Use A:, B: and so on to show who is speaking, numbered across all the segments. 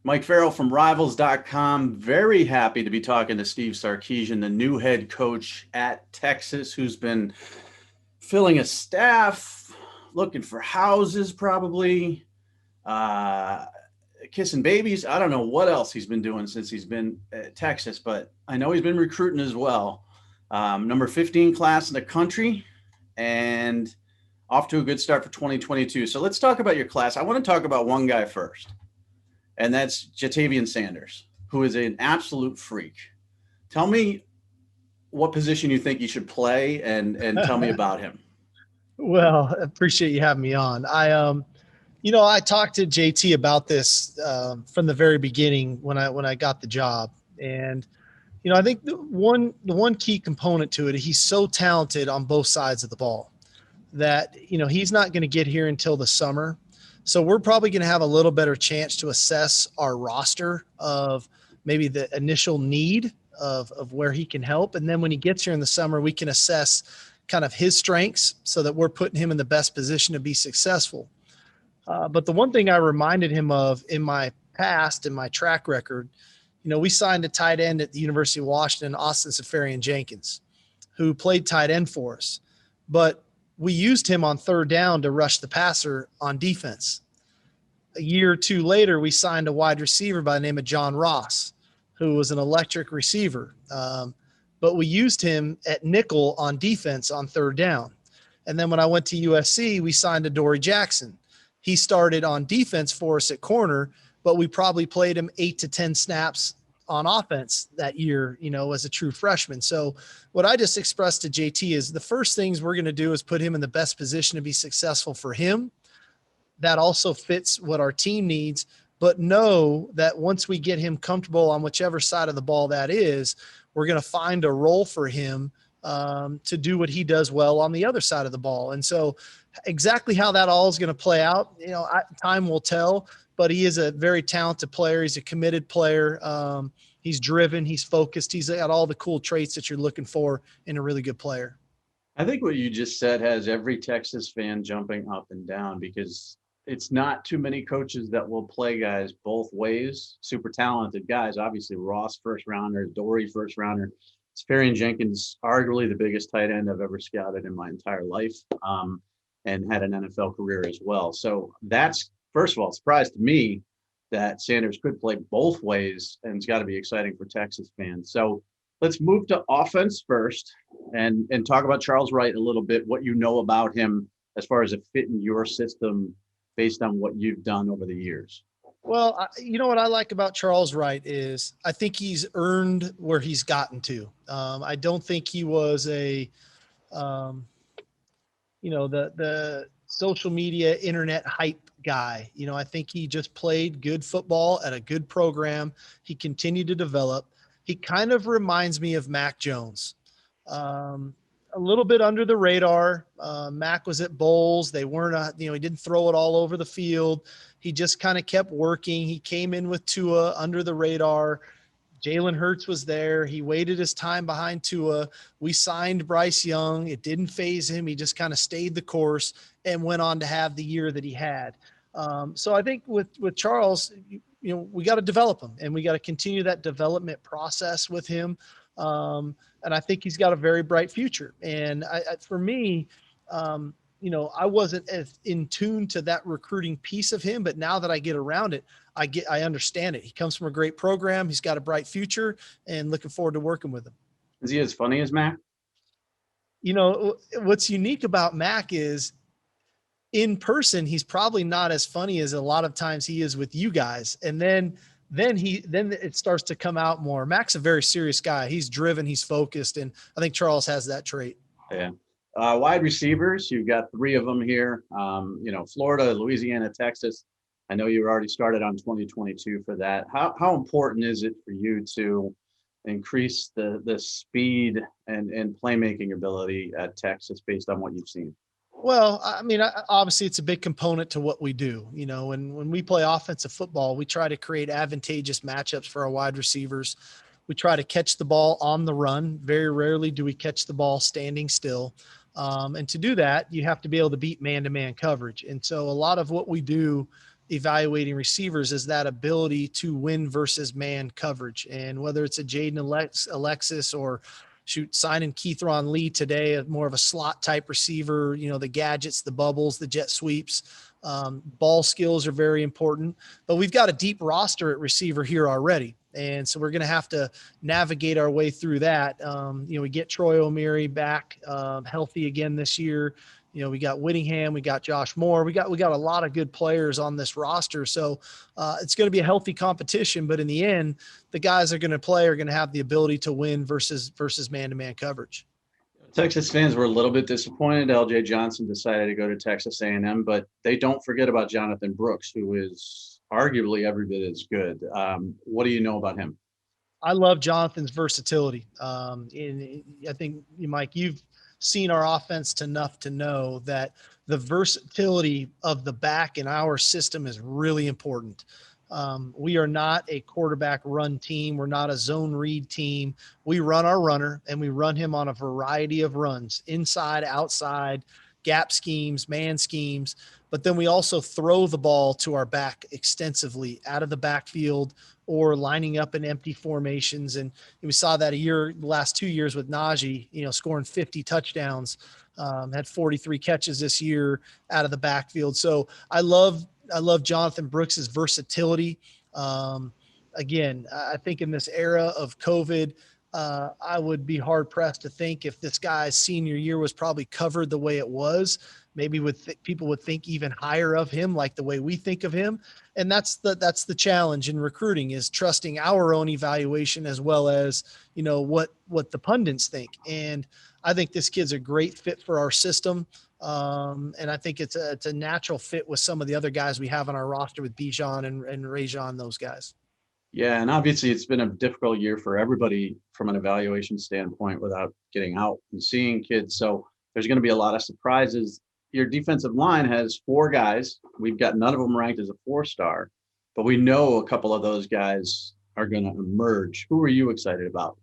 A: Mike Farrell from Rivals.com. Very happy to be talking to Steve Sarkisian, the new head coach at Texas, who's been filling a staff, looking for houses, probably, uh, kissing babies. I don't know what else he's been doing since he's been at Texas, but I know he's been recruiting as well. Number 15 class in the country and off to a good start for 2022. So let's talk about your class. I want to talk about one guy first, and that's Jatavian Sanders, who is an absolute freak. Tell me what position you think he should play, and tell me about him.
B: Well, I appreciate you having me on. I talked to JT about this from the very beginning when I got the job, and I think the one key component to it, he's so talented on both sides of the ball that he's not going to get here until the summer. So we're probably going to have a little better chance to assess our roster of maybe the initial need of where he can help. And then when he gets here in the summer, we can assess kind of his strengths so that we're putting him in the best position to be successful. But the one thing I reminded him of in my past, in my track record, we signed a tight end at the University of Washington, Austin Safarian-Jenkins, who played tight end for us. But we used him on third down to rush the passer on defense. A year or two later, we signed a wide receiver by the name of John Ross, who was an electric receiver. But we used him at nickel on defense on third down. And then when I went to USC, we signed a Dory Jackson. He started on defense for us at corner, but we probably played him 8 to 10 snaps on offense that year, as a true freshman. So what I just expressed to JT is the first things we're going to do is put him in the best position to be successful for him. That also fits what our team needs, but know that once we get him comfortable on whichever side of the ball that is, we're going to find a role for him to do what he does well on the other side of the ball. And so exactly how that all is going to play out, time will tell, but he is a very talented player. He's a committed player. He's driven, he's focused. He's got all the cool traits that you're looking for in a really good player.
A: I think what you just said has every Texas fan jumping up and down because it's not too many coaches that will play guys both ways. Super talented guys, obviously Ross first rounder, Dory first rounder. Safarian-Jenkins, arguably the biggest tight end I've ever scouted in my entire life, and had an NFL career as well. So that's, first of all, a surprise to me that Sanders could play both ways, and it's got to be exciting for Texas fans. So let's move to offense first and talk about Charles Wright a little bit, what you know about him as far as a fit in your system based on what you've done over the years.
B: Well, what I like about Charles Wright is I think he's earned where he's gotten to. I don't think he was the social media internet hype guy. I think he just played good football at a good program. He continued to develop. He kind of reminds me of Mac Jones. A little bit under the radar. Mac was at bowls. They weren't, he didn't throw it all over the field. He just kind of kept working. He came in with Tua under the radar. Jalen Hurts was there. He waited his time behind Tua. We signed Bryce Young. It didn't faze him. He just kind of stayed the course and went on to have the year that he had. So I think with Charles, we got to develop him and we got to continue that development process with him. And I think he's got a very bright future. And for me, I wasn't as in tune to that recruiting piece of him, but now that I get around it, I understand it. He comes from a great program. He's got a bright future and looking forward to working with him.
A: Is he as funny as Mac?
B: What's unique about Mac is in person, he's probably not as funny as a lot of times he is with you guys. And then it starts to come out more. Mac's a very serious guy. He's driven, he's focused. And I think Charles has that trait.
A: Yeah. Wide receivers, you've got three of them here. Florida, Louisiana, Texas. I know you already started on 2022 for that. How important is it for you to increase the speed and playmaking ability at Texas based on what you've seen?
B: Well, I mean, obviously it's a big component to what we do. When we play offensive football, we try to create advantageous matchups for our wide receivers. We try to catch the ball on the run. Very rarely do we catch the ball standing still. And to do that, you have to be able to beat man-to-man coverage. And so a lot of what we do evaluating receivers is that ability to win versus man coverage. And whether it's a Jaden Alexis or signing Keithron Lee today, more of a slot type receiver, the gadgets, the bubbles, the jet sweeps, ball skills are very important, but we've got a deep roster at receiver here already. And so we're going to have to navigate our way through that. We get Troy O'Meara back healthy again this year. We got Whittingham, we got Josh Moore, we got a lot of good players on this roster. So it's going to be a healthy competition, but in the end, the guys are going to have the ability to win versus man-to-man coverage.
A: Texas fans were a little bit disappointed. LJ Johnson decided to go to Texas A&M, but they don't forget about Jonathan Brooks, who is arguably every bit as good. What do you know about him?
B: I love Jonathan's versatility. I think, Mike, you've seen our offense enough to know that the versatility of the back in our system is really important. We are not a quarterback run team. We're not a zone read team. We run our runner, and we run him on a variety of runs, inside, outside, gap schemes, man schemes. But then we also throw the ball to our back extensively out of the backfield or lining up in empty formations. And we saw that the last 2 years with Najee, scoring 50 touchdowns, had 43 catches this year out of the backfield. So I love Jonathan Brooks's versatility. Again, I think in this era of COVID, I would be hard pressed to think if this guy's senior year was probably covered the way it was, maybe people would think even higher of him, like the way we think of him. And that's the challenge in recruiting, is trusting our own evaluation as well as, what the pundits think. And I think this kid's a great fit for our system. And I think it's a natural fit with some of the other guys we have on our roster with Bijan and Rajon, those guys.
A: Yeah, and obviously it's been a difficult year for everybody from an evaluation standpoint without getting out and seeing kids. So there's going to be a lot of surprises. Your defensive line has 4 guys. We've got none of them ranked as a 4-star, but we know a couple of those guys are going to emerge. Who are you excited about?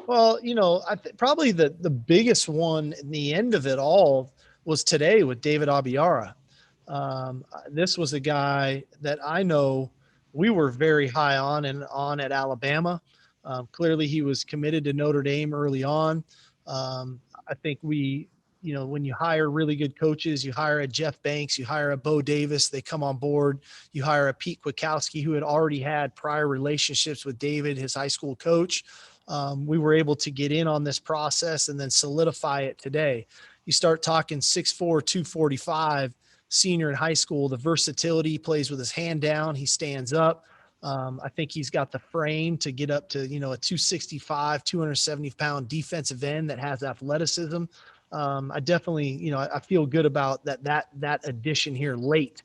B: Well, probably the biggest one in the end of it all was today with David Abiara. This was a guy that I know we were very high on at Alabama. Clearly he was committed to Notre Dame early on. I think when you hire really good coaches, you hire a Jeff Banks, you hire a Bo Davis, they come on board, you hire a Pete Kwiatkowski, who had already had prior relationships with David, his high school coach. We were able to get in on this process and then solidify it today. You start talking 6'4", 245, senior in high school, the versatility, he plays with his hand down, he stands up. I think he's got the frame to get up to, a 265, 270-pound defensive end that has athleticism. I definitely, I feel good about that addition here late.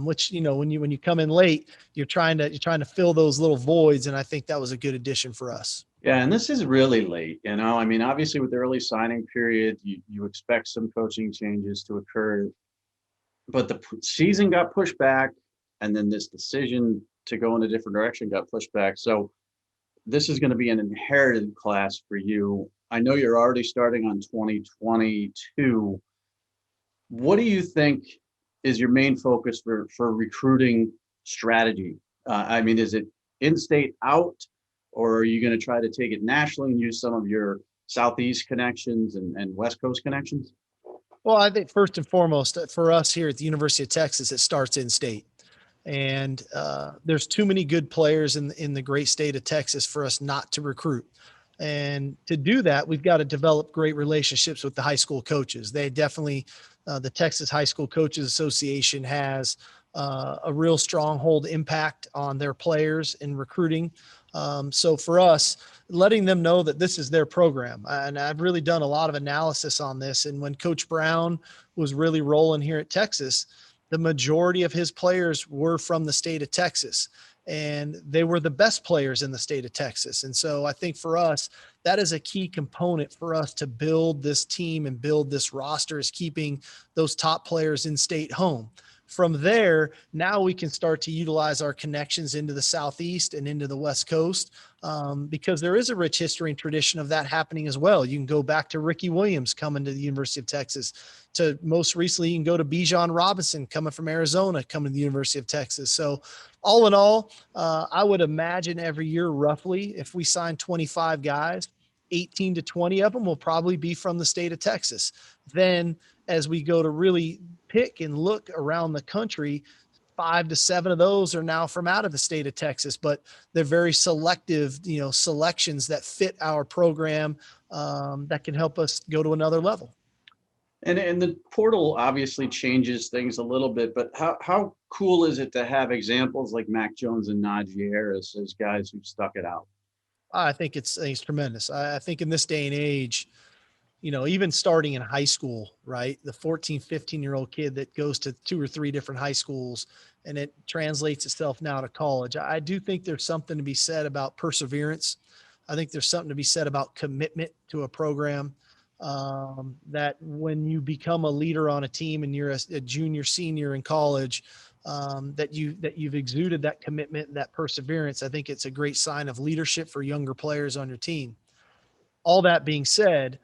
B: Which, when you come in late, you're trying to fill those little voids, and I think that was a good addition for us.
A: Yeah, and this is really late. Obviously with the early signing period, you expect some coaching changes to occur, but the season got pushed back, and then this decision to go in a different direction got pushed back. So this is going to be an inherited class for you. I know you're already starting on 2022. What do you think is your main focus for recruiting strategy? Is it in-state out, or are you going to try to take it nationally and use some of your Southeast connections and West Coast connections?
B: Well, I think first and foremost for us here at the University of Texas, it starts in-state. And there's too many good players in the great state of Texas for us not to recruit. And to do that, we've got to develop great relationships with the high school coaches. They definitely, the Texas High School Coaches Association has a real stronghold impact on their players in recruiting. So for us, letting them know that this is their program. And I've really done a lot of analysis on this. And when Coach Brown was really rolling here at Texas, the majority of his players were from the state of Texas, and they were the best players in the state of Texas. And so I think for us, that is a key component for us to build this team and build this roster, is keeping those top players in state home. From there, now we can start to utilize our connections into the Southeast and into the West Coast, because there is a rich history and tradition of that happening as well. You can go back to Ricky Williams coming to the University of Texas, to most recently you can go to Bijan Robinson coming from Arizona, coming to the University of Texas. So all in all, I would imagine every year, roughly, if we sign 25 guys, 18 to 20 of them will probably be from the state of Texas. Then as we go to really pick and look around the country, 5 to 7 of those are now from out of the state of Texas, but they're very selective, selections that fit our program, that can help us go to another level.
A: And the portal obviously changes things a little bit, but how cool is it to have examples like Mac Jones and Najee Harris as guys who stuck it out?
B: I think it's tremendous. I think in this day and age, even starting in high school, right? The 14, 15-year-old kid that goes to 2 or 3 different high schools, and it translates itself now to college. I do think there's something to be said about perseverance. I think there's something to be said about commitment to a program. That when you become a leader on a team and you're a junior, senior in college, that you've exuded that commitment and that perseverance. I think it's a great sign of leadership for younger players on your team. All that being said,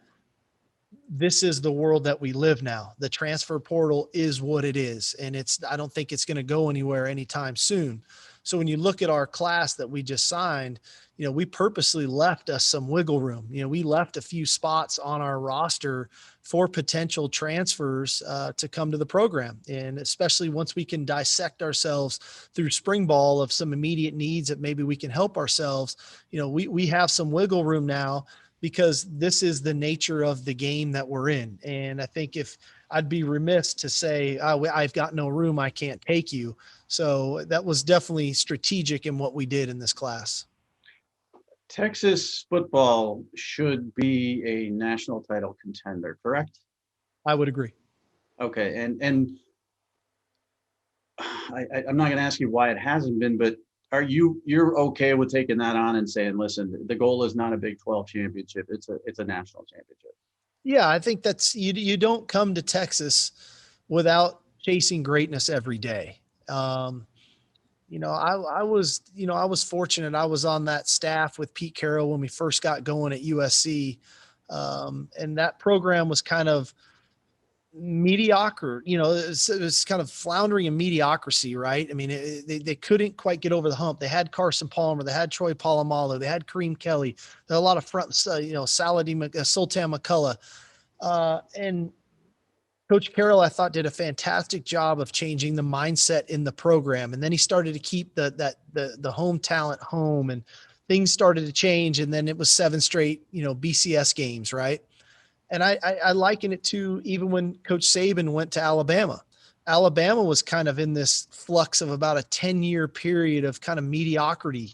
B: this is the world that we live now. The transfer portal is what it is. And I don't think it's going to go anywhere anytime soon. So when you look at our class that we just signed, we purposely left us some wiggle room. We left a few spots on our roster for potential transfers to come to the program. And especially once we can dissect ourselves through spring ball of some immediate needs that maybe we can help ourselves, we have some wiggle room now, because this is the nature of the game that we're in. And I think if I'd be remiss to say, I've got no room, I can't take you. So that was definitely strategic in what we did in this class.
A: Texas football should be a national title contender, correct?
B: I would agree.
A: Okay. And I'm not going to ask you why it hasn't been, but you're okay with taking that on and saying, listen, the goal is not a Big 12 championship. It's a national championship.
B: Yeah. I think that's, you don't come to Texas without chasing greatness every day. I was fortunate. I was on that staff with Pete Carroll when we first got going at USC. And that program was kind of mediocre, it was kind of floundering in mediocrity, right? I mean, they couldn't quite get over the hump. They had Carson Palmer, they had Troy Polamalu, they had Kareem Kelly, there are a lot of front, Sultan McCullough, and Coach Carroll, I thought, did a fantastic job of changing the mindset in the program. And then he started to keep the home talent home, and things started to change. And then it was 7 straight, BCS games, right? And I liken it to even when Coach Saban went to Alabama. Alabama was kind of in this flux of about a 10-year period of kind of mediocrity.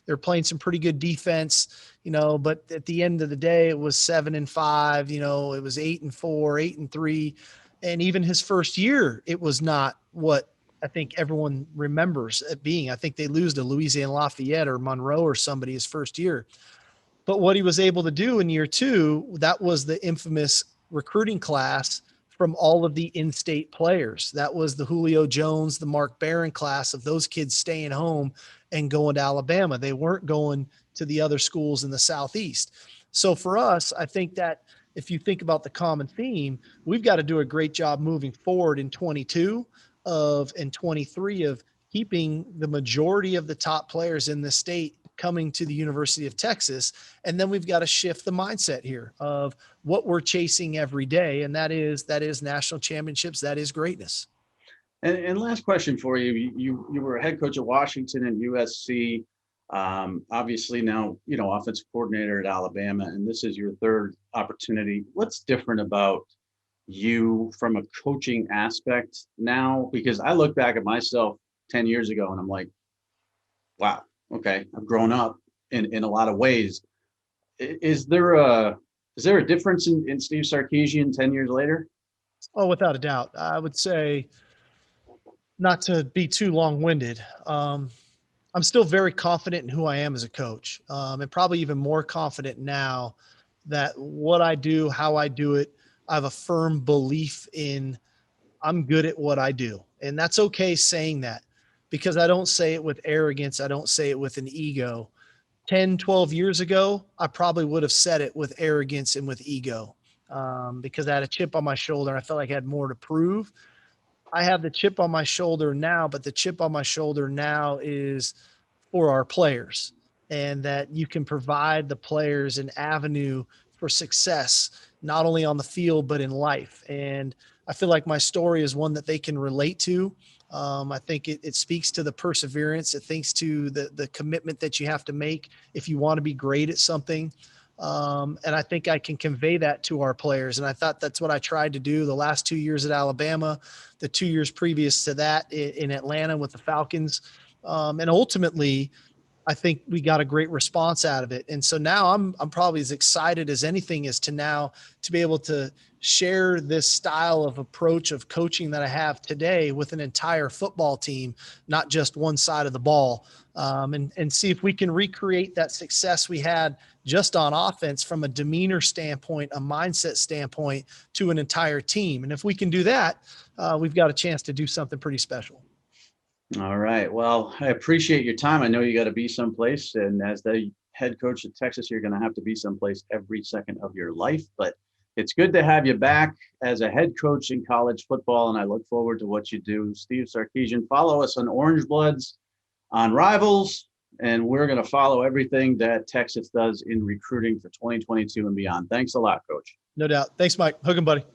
B: They're playing some pretty good defense, but at the end of the day, it was 7-5, it was 8-4, 8-3. And even his first year, it was not what I think everyone remembers it being. I think they lose to Louisiana Lafayette or Monroe or somebody his first year. But what he was able to do in year 2, that was the infamous recruiting class from all of the in-state players. That was the Julio Jones, the Mark Barron class of those kids staying home and going to Alabama. They weren't going to the other schools in the Southeast. So for us, I think that if you think about the common theme, we've got to do a great job moving forward in 22 and 23 of keeping the majority of the top players in the state coming to the University of Texas. And then we've got to shift the mindset here of what we're chasing every day. And that is national championships. That is greatness.
A: And last question for you. You were a head coach at Washington and USC. Obviously now, offensive coordinator at Alabama, and this is your 3rd opportunity. What's different about you from a coaching aspect now? Because I look back at myself 10 years ago and I'm like, wow, okay, I've grown up in a lot of ways. Is there a difference in Steve Sarkisian 10 years later?
B: Oh, without a doubt. I would say, not to be too long-winded, I'm still very confident in who I am as a coach, and probably even more confident now that what I do, how I do it, I have a firm belief in I'm good at what I do. And that's okay saying that, because I don't say it with arrogance. I don't say it with an ego. 10, 12 years ago, I probably would have said it with arrogance and with ego, because I had a chip on my shoulder. I felt like I had more to prove. I have the chip on my shoulder now, but the chip on my shoulder now is for our players, and that you can provide the players an avenue for success, not only on the field, but in life. And I feel like my story is one that they can relate to. I think it speaks to the perseverance. It thinks to the commitment that you have to make if you want to be great at something. And I think I can convey that to our players. And I thought that's what I tried to do the last 2 years at Alabama, the 2 years previous to that in Atlanta with the Falcons. And ultimately, I think we got a great response out of it. And so now I'm probably as excited as anything as to now to be able to share this style of approach of coaching that I have today with an entire football team, not just one side of the ball, and see if we can recreate that success we had just on offense from a demeanor standpoint, a mindset standpoint, to an entire team. And if we can do that, we've got a chance to do something pretty special.
A: All right. Well, I appreciate your time. I know you got to be someplace, and as the head coach at Texas, you're going to have to be someplace every second of your life. But it's good to have you back as a head coach in college football, and I look forward to what you do. Steve Sarkisian, follow us on Orange Bloods, on Rivals, and we're going to follow everything that Texas does in recruiting for 2022 and beyond. Thanks a lot, Coach.
B: No doubt. Thanks, Mike. Hook 'em, buddy.